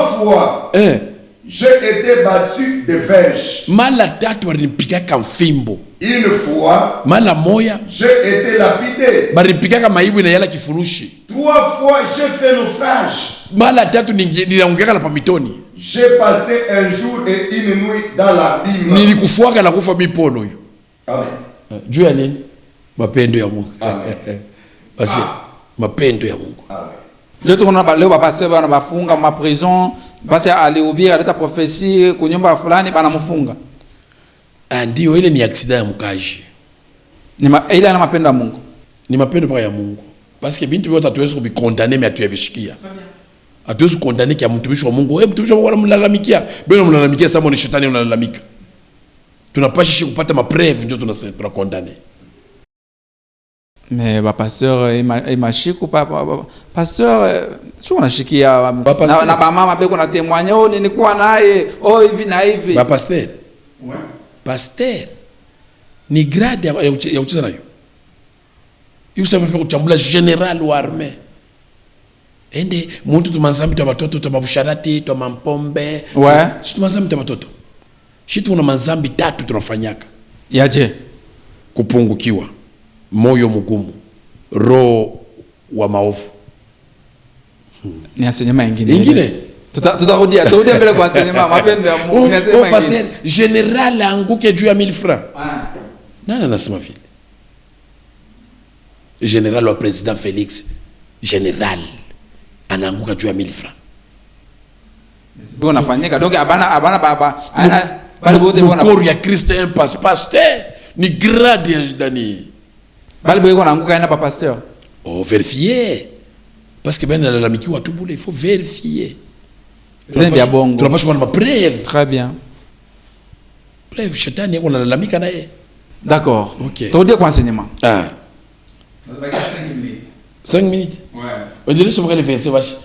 fois j'ai été battu de verge. Mala tatu walinipigaka mfimbo. Une fois mala moya j'ai été lapidé. Balinipigaka maibu na yala kifurushi. 3 fois j'ai fait naufrage. Mala tatu nilianguka na pamitoni. J'ai passé un jour et une nuit dans l'abîme. Nilikufuaka na kufa mipono hiyo. Amen. Juu ya nini? Mapendo ya Mungu. Amen. Basi mapendo ya Mungu. Amen. Ndio tunaona leo bapase bana bafunga ma prison, basi alihubiri aleta prophecy kunyumba fulani bana mfunga. Ndio ile ni accident ya mkaji. Ile ana mapendo ya Mungu. Ni mapendo ya Mungu. Parce que bintu vyote hatuwezi kubikondane mais hatuyabishikia. Hatuwezi kondane kia mtumishi wa Mungu. Wewe mtumishi wa Mungu unamlalamikia. Bado unamlalamikia sababu ni shetani unalalamika. Tunapasha kupata mapreve ndio tunakondane. Mais pasteur imashiku pasteur sio unashikia na mama beko na témoigner nilikuwa naye hivi na hivi. Pasteur. Ouais. Pasteur ni grade ya ucheza nayo. Yusa fa kuchambula general wa armée. Ende muntu tumanzambi twa batoto twa mabusharati twa mampombe. Ouais. Si tumanzambi twa batoto. Shitu una manzambi 3 tunafanyaka. Yaje kupungukiwa, moyo mgumu, roho wa maovu. Ni enseignement ingine. Tutarudia mbele kwa enseignement mapendo ya Mungu. Ni enseignement ingine. General anguke juu ya 1000 francs. Nani anasema vile? General wa president Felix, general anaanguka juu ya 1000 francs. Ndio nafanyika. Donc abana baba bale bote bona. Mkoro ya Kristo un pasteur. ni grade ya ndani. Bali boye kuna anguka ina pa pasteur. Oh, vérifier. Parce que ben lalamiki tu bule, il faut vérifier. Tunapaswa kuwa na preuve. Très bien. Preuve shetani yako lalamika naye. D'accord. OK. Todie kwa enseignement. Ah. On va 5 minutes. 5 minutes. Ouais. On dirait sur le verset vache.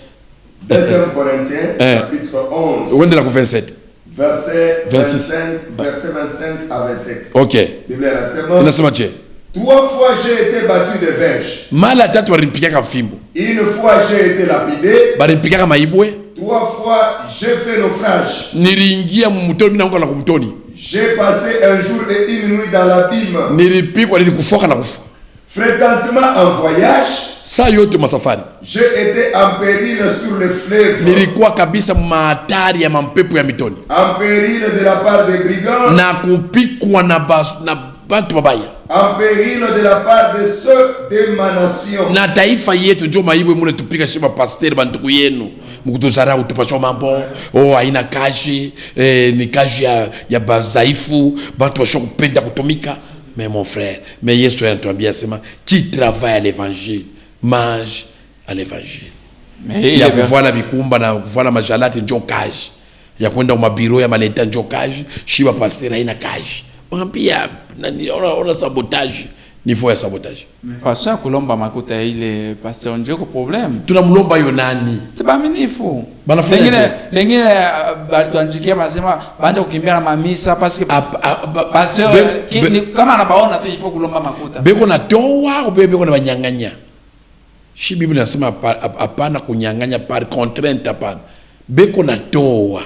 2 Corinthiens, chapitre 11. Où est la 27? Verset 26. 25 à 27. OK. Bible inasema, Inasema je. 3 fois j'ai été battu de verge. Mala tatu walimpigaka fimbo. Une fois j'ai été lapidé. Balimpigaka maibwe. 3 fois j'ai fait naufrage. Niliingia mtoni na ngola kumtoni. J'ai passé un jour et une nuit dans l'abîme. Nilipigwa nilikufoka na kufa. Fréquentement en voyage. Saa yote masafari. J'ai été en péril sur le fleuve. Nilikuwa kabisa mahatari ya mampepo ya mitoni. En péril de la part des brigands. Na kupikwa na bantu babaya. En péril de la part de ceux de ma nation. Na taifa yetu njo maibwe mune tupika shiba pasteur bantuku yenu. Mukutuzarau tupasho mambo. Oh, haina kaji. Ni kaji ya bazaifu. Bantu basho kupenda kutumika. Mais mon frère, mais Yesu anatuambia sema qui travaille à l'évangile mange à l'évangile. Mais ya kuvala bikumba na kuvala majalati njo kaji. Ya kwenda mabiro ya maleta njo kaji. Shiba pasteur haina kaji. Mwambia ona sabotage. Niveau ya sabotage. Pasteur kulomba makuta ile pasteur ndio ko problem. Tunamlomba yo nani? C'est pas minifu. Banafanya lengine batuanjikia basema banja kukimbia na mamisa parce que pasteur kama anabaona tu il faut kulomba makuta. Beko na toa ou beko na banyanganya. Shi Biblia inasema hapana kunyanganya par contrainte hapana. Beko na toa.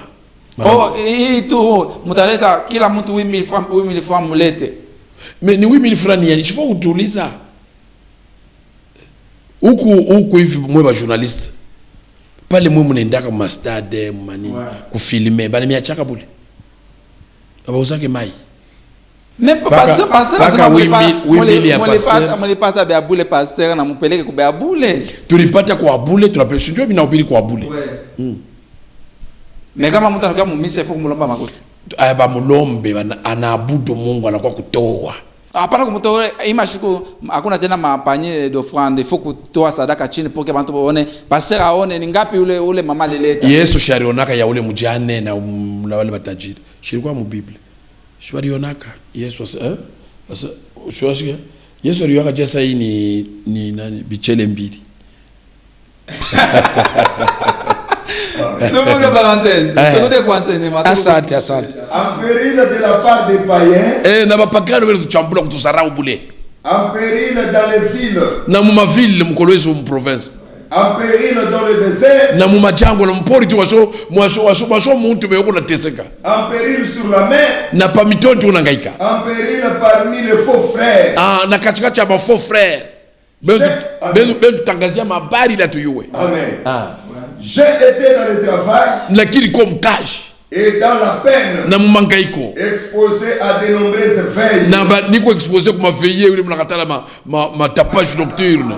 Oh, hii tu mutaleta kila mtu 8000 francs mulete. Mais ni 8000 francs ni il faut utuliza. Huku hivi mwe ba journaliste. Pale mwe mnaendaka ma stade mani kufilmer bana miachaka bule. Aba usake mai. Mais pasteur baka 8000 ya pasteur. Mulipata bya bule pasteur na mupeleke ku bya bule. Tulipata kwa bule tunapeleka ndio mimi naubiri kwa bule. Mais kama mtu anakuwa mumisa il faut kumlomba makuta. Aba mulombe anaabudu Mungu anakuwa kutoa. Hapana kumtoa imashiko hakuna tena mapanye d'offrande il faut kutoa sadaka chini pour que bantu waone pasteur aone ni ngapi ule mama leleta. Yesu sharionaka ya ule mjane na wale matajiri. Shirikwa mu Biblia. Sharionaka Yesu asa shwashia. Yesu aliyaka jesa hii ni nani bichele mbili. Tuvuge parenthèse. Tuvuge kwa enseignement. Asante. En péril de la part des païens. Na bapakano wewe tuchambula kutuzarau bule. En péril dans les villes. Na mu ville mkolwezo mu province. En péril dans le désert. Na mu majango na mpori tu washo muntu beko na teseka. En péril sur la mer. Na pa mitoni tu unangaika. En péril parmi les faux frères. Na katikati ya faux frères. Ben tangazia mabari la tuyue. Amen. J'ai été dans le travail. Lakini comme cash. Et dans la peine. Na mumangaiko. Exposé à de nombreuses veilles. Na ba niko exposé kuma veiller ule mnakatala ma tapage nocturne.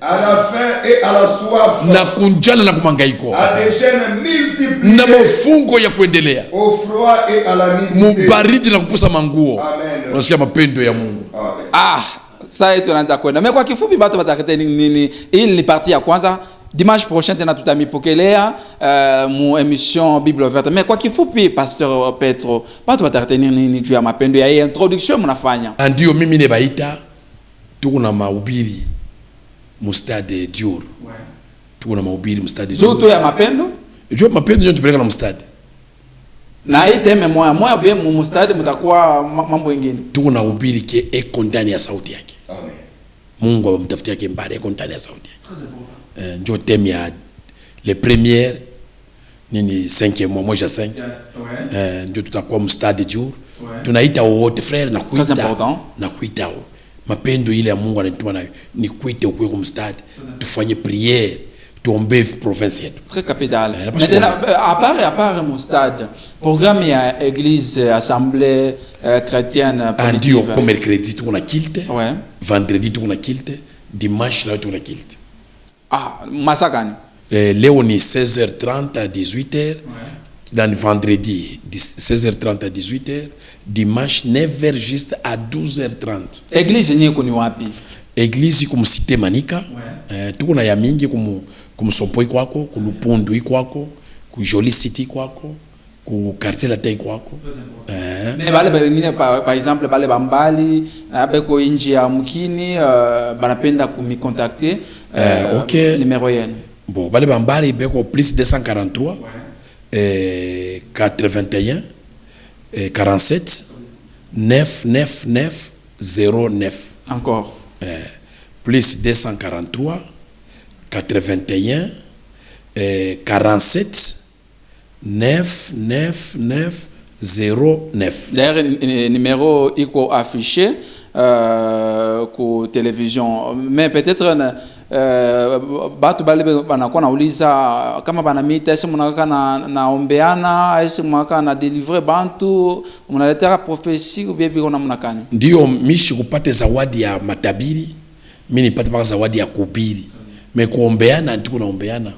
À la faim et à la soif. Na kunjala na kumangaiko. À des chaînes multipliées. Na mafungo ya kuendelea. Au froid et à la nudité. Mubaridi na kupusa manguo. Amen. Unasikia mapendo ya Mungu. Amen. Sasa tunaanza kwenda. Mais kwa kifupi watu watakete nini? Hii ni partie ya kwanza. Dimanche prochain tena tutamipokelea mu émission Bible verte. Mais kwa kifupi pasteur Petro, watu watakete nini juu ya mapendo ya introduction mnafanya? Ndio mimi ne baita tuko na mahubiri mu stade Dior. Tuko na mahubiri mu stade Dior. Juu ya mapendo? Juu mapendo ndio tupeleka na mu stade. Na hii teme moya bien mu stade mtakuwa mambo mengine. Tuko na hubiri ke eko ndani ya sauti yake. Amen. Mungu amtafutia yake mbali eko ndani ya sauti yake. Très important. Ndio thème ya les premières nini 5e mois moja 5. Ndio tutakuwa mu stade Dior. Tunaita wote frère na kuita mapendo ile ya Mungu anatuma nayo ni kuite ukwe kwa mstadi tufanye prière tuombe province yetu. Très capital. Maintenant à part mon stade programme ya église assemblée chrétienne ndio kwa mercredi tuko na kilte. Ouais. Vendredi tuko na kilte, dimanche là tuko na kilte. Masakani. Leo ni 16h30 à 18h. dans le vendredi, 16h30 à 18h, dimanche 9h juste à 12h30. Église ni kuni wapi? Église comme cité Manika, tuko na ya mingi comme Sompoi kwako, ku Lupundu kwako, ku Jolie City kwako, ku quartier la Tay kwako. Mais bale bengine par exemple bale bambali abeko inji ya mukini banapenda kumi contacter OK numéro yenu. Bon, bale bambali beko plus 243 81 47 999 09. Encore. Plus 243 81 47 999 09. D'ailleurs, numéro iko affiché ku télévision, mais peut-être batu bale banakuwa nauliza kama banamita ese munaka na ombeana ese munaka na délivrer bantu mnaletera prophétie ou bien biko na munakani. Ndio mishi kupate zawadi ya matabiri, mimi nipate paka zawadi ya kuhubiri. Mais kuombeana ndiko naombeana.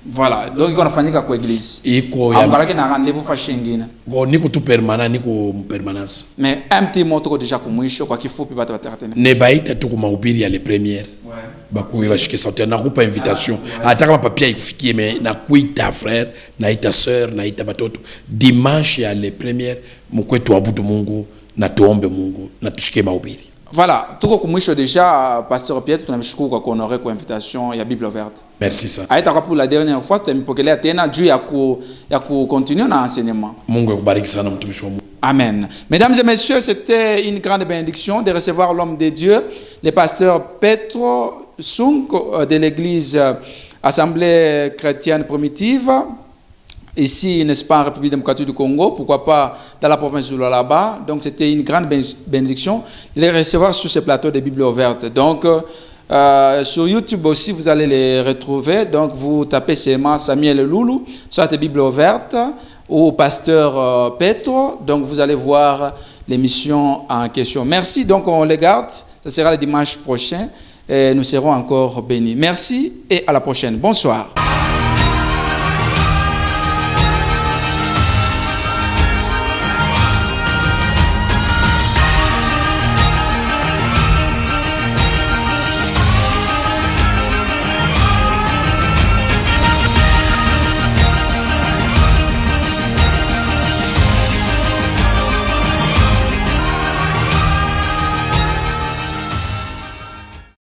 Voilà, donc iko nafanyika kwa église. Iko ya ambaraki na rendez-vous fashingine. Go niko tu permanent, niko permanence. Mais un petit mot tuko déjà kumwisho kwa kifupi batu batatene. Ne baita tu kwa mahubiri ya le première. Ouais. Bakuwe bashike sauti na kupa invitation. Hata kama papia ikufikie mais na kuita frère, naita sœur, naita batoto. Dimanche ya le première mkwetu abudu Mungu na tuombe Mungu na tushike mahubiri. Voilà, tuko kumwisho déjà pasteur Pierre tunamshukuru kwa kuhonorer kwa invitation ya Bible Verte. Merci ça. Aita pour la dernière fois tumepokelea tena juu ya continuer na enseignement. Mungu akubariki sana mtumishi wa Mungu. Amen. Mesdames et messieurs, c'était une grande bénédiction de recevoir l'homme de Dieu, le pasteur Petro Sunk de l'église Assemblée chrétienne primitive, ici, n'est-ce pas, en République démocratique du Congo, pourquoi pas dans la province du Lualaba. Donc, c'était une grande bénédiction de les recevoir sur ce plateau de Bible Verte. Donc, sur YouTube aussi, vous allez les retrouver. Donc, vous tapez seulement Samuel Loulou, soit Bible Verte, ou pasteur Petro. Donc, vous allez voir l'émission en question. Merci. Donc, on les garde. Ce sera le dimanche prochain. Et nous serons encore bénis. Merci et à la prochaine. Bonsoir.